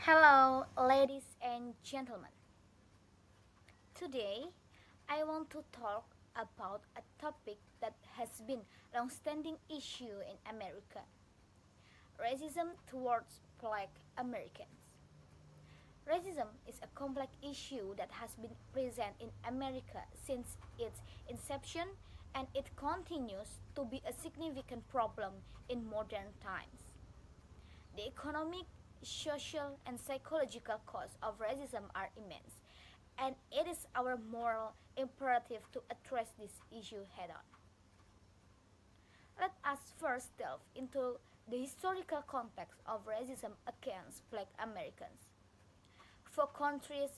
Hello, ladies and gentlemen. Today, I want to talk about a topic that has been a long-standing issue in America: racism towards Black Americans. Racism is a complex issue that has been present in America since its inception, and it continues to be a significant problem in modern times. The economic, social, and psychological costs of racism are immense, and it is our moral imperative to address this issue head on. Let us first delve into the historical context of racism against Black Americans. For countries,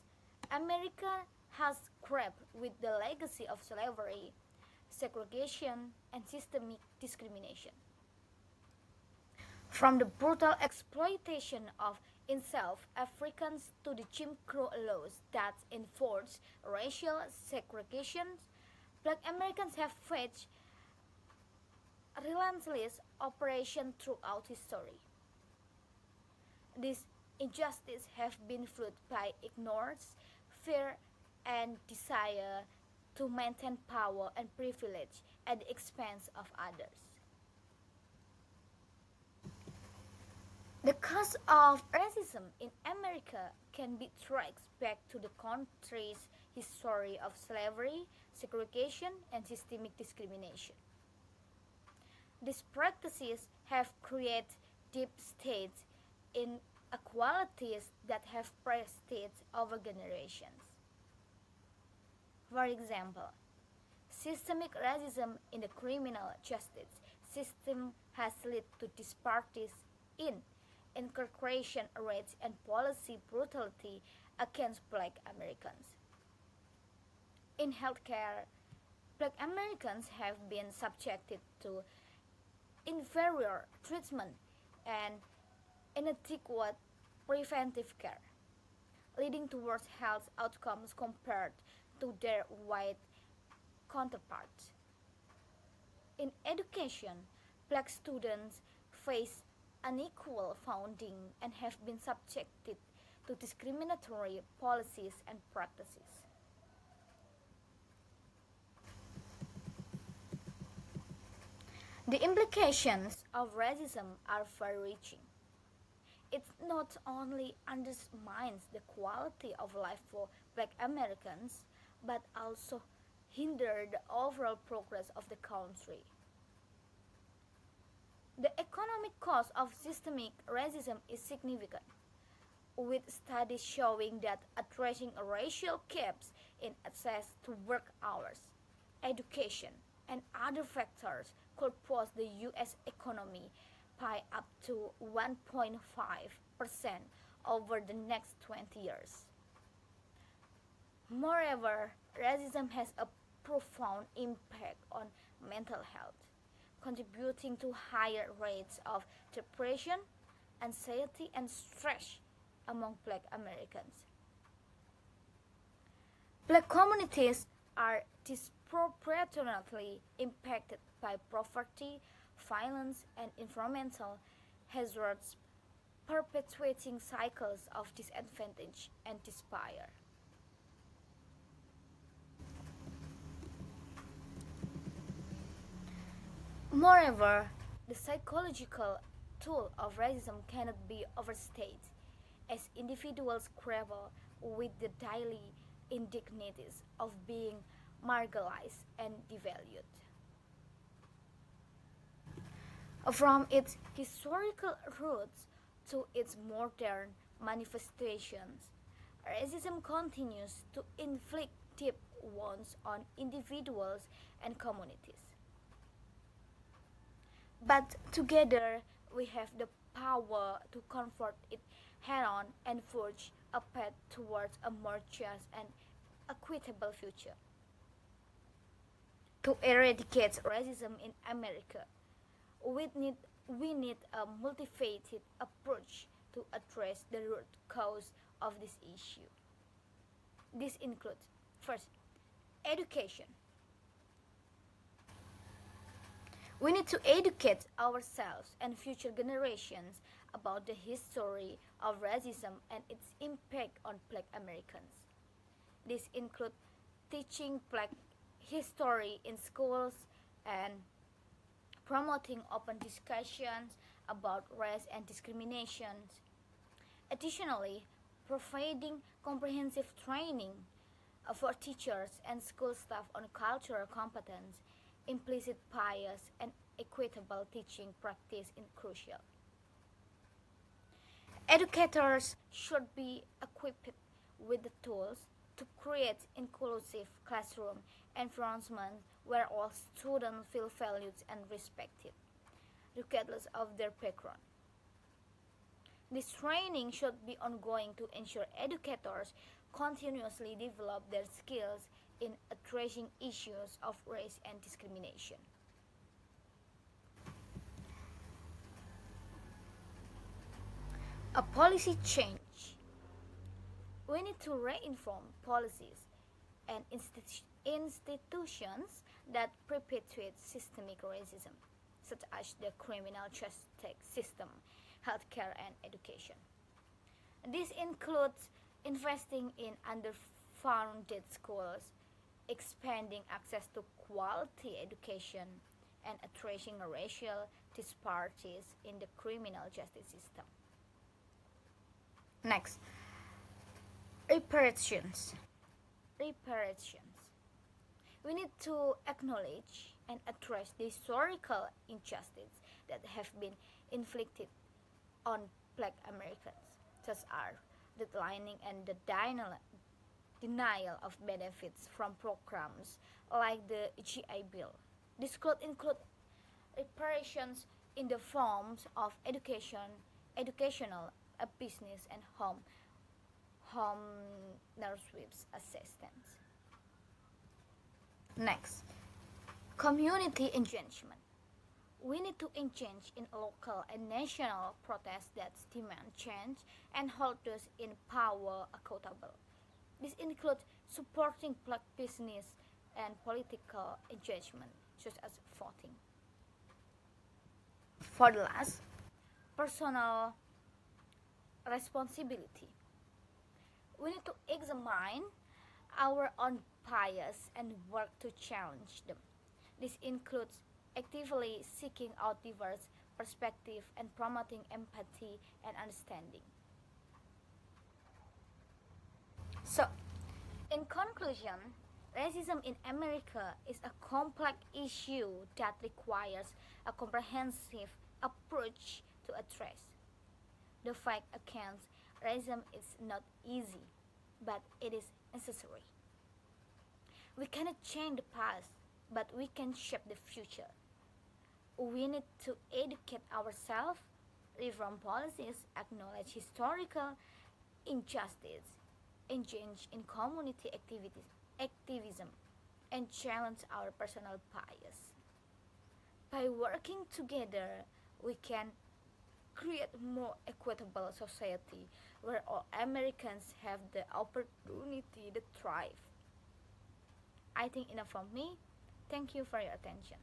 America has grappled with the legacy of slavery, segregation, and systemic discrimination. From the brutal exploitation of enslaved Africans to the Jim Crow laws that enforce racial segregation, Black Americans have faced relentless oppression throughout history. These injustices have been fueled by ignorance, fear, and desire to maintain power and privilege at the expense of others. The cause of racism in America can be traced back to the country's history of slavery, segregation, and systemic discrimination. These practices have created deep states inequalities that have persisted over generations. For example, systemic racism in the criminal justice system has led to disparities in incarceration rates and policy brutality against Black Americans. In healthcare, Black Americans have been subjected to inferior treatment and inadequate preventive care, leading to worse health outcomes compared to their white counterparts. In education, Black students face unequal funding and have been subjected to discriminatory policies and practices. The implications of racism are far reaching. It not only undermines the quality of life for Black Americans, but also hinder the overall progress of the country. The economic cost of systemic racism is significant, with studies showing that addressing racial gaps in access to work hours, education, and other factors could push the U.S. economy by up to 1.5% over the next 20 years. Moreover, racism has a profound impact on mental health, contributing to higher rates of depression, anxiety, and stress among Black Americans. Black communities are disproportionately impacted by poverty, violence, and environmental hazards, perpetuating cycles of disadvantage and despair. Moreover, the psychological toll of racism cannot be overstated, as individuals grapple with the daily indignities of being marginalized and devalued. From its historical roots to its modern manifestations, racism continues to inflict deep wounds on individuals and communities. But together we have the power to confront it head on and forge a path towards a more just and equitable future. To eradicate racism in America, we need, we need a multifaceted approach to address the root cause of this issue. This includes, first, education. We need to educate ourselves and future generations about the history of racism and its impact on Black Americans. This includes teaching Black history in schools and promoting open discussions about race and discrimination. Additionally, providing comprehensive training for teachers and school staff on cultural competence, implicit bias, and equitable teaching practice is crucial. Educators should be equipped with the tools to create inclusive classroom environments where all students feel valued and respected, regardless of their background. This training should be ongoing to ensure educators continuously develop their skills in addressing issues of race and discrimination. A policy change. We need to reinform policies and institutions that perpetuate systemic racism, such as the criminal justice system, healthcare, and education. This includes investing in underfunded schools, expanding access to quality education, and addressing racial disparities in the criminal justice system. Next, reparations. Reparations. We need to acknowledge and address the historical injustice that have been inflicted on Black Americans, such as the declining and the denial of benefits from programs like the GI Bill. This could include reparations in the forms of educational, business, and home nurses assistance. Next, community engagement. We need to engage in local and national protests that demand change and hold those in power accountable. This includes supporting Black business and political engagement, such as voting. For the last, personal responsibility. We need to examine our own bias and work to challenge them. This includes actively seeking out diverse perspectives and promoting empathy and understanding. So, in conclusion, racism in America is a complex issue that requires a comprehensive approach to address. The fight against racism is not easy, but it is necessary. We cannot change the past, but we can shape the future. We need to educate ourselves, reform policies, acknowledge historical injustice, engage in community activism, and challenge our personal bias. By working together, we can create a more equitable society where all Americans have the opportunity to thrive. I think enough from me. Thank you for your attention.